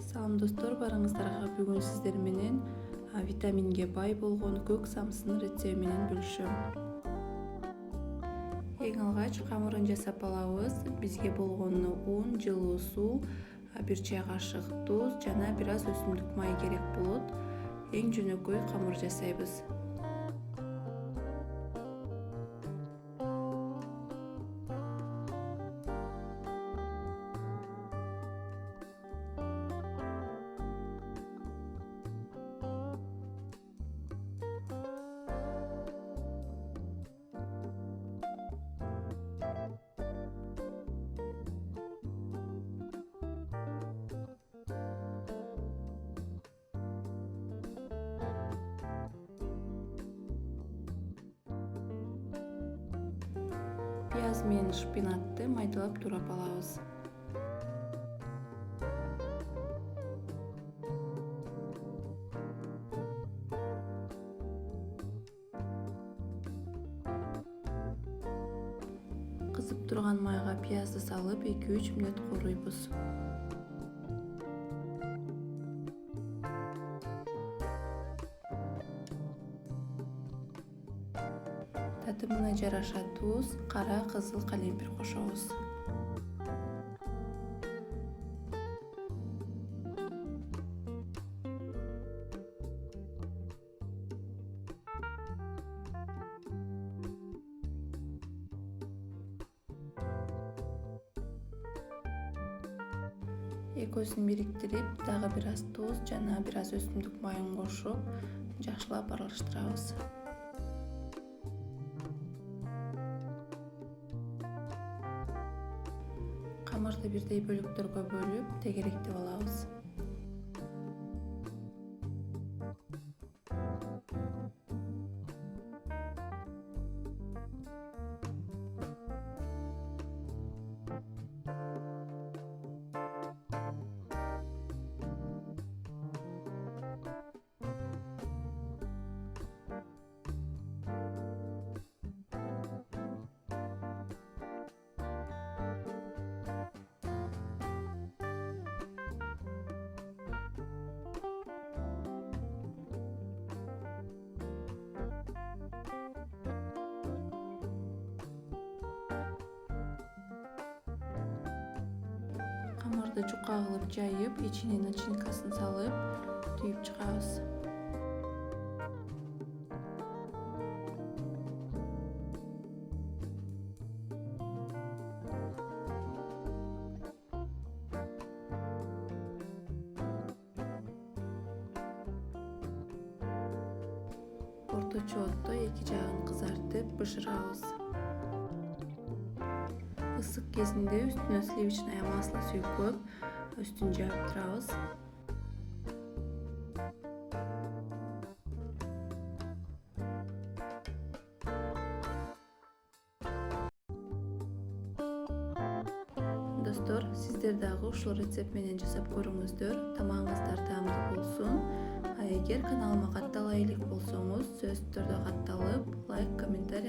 Салам достор, барыңыздарга бүгүн сиздер менен витаминге бай болгон көк самсын рецепти менен бөлүшөм. Эң алгач камырын жасап алабыз. Бизге болгону un, жылуу суу, 1 чай кашык туз жана бир аз өсүмдүк май керек болот. Эң жөнөкөй камыр жасайбыз. Пияз менен шпинатты майдалап турап алабыз. Кызып турган майга пиязды салып 2-3 мүнөт кууруйбуз. Татымына жараша туз, кара, кызыл калемпир кошобуз. Экөөсүн бириктирип, дагы бир аз туз жана бир аз өсүмдүк майын кошуп, жакшылап аралаштырабыз. Камырды бирдей бөлүктөргө бөлүп, тегеректеп алабыз. Камырды жука кылып жайып, ичине начинкасын салып, түйүп чыгабыз. Орточо отто эки жагын кызартып бышырабыз. Isık кезинде üstüne сливочное масло сүйкөп, үстүн жаап турабыз. Достор, сиздер дагы ушул рецепт менен жасап көрүңүздөр. Тамагыңыздар таамдуу болсун. Эгер каналыма каттала элек болсоңуз, сөзсүз түрдө катталып, лайк, комментарий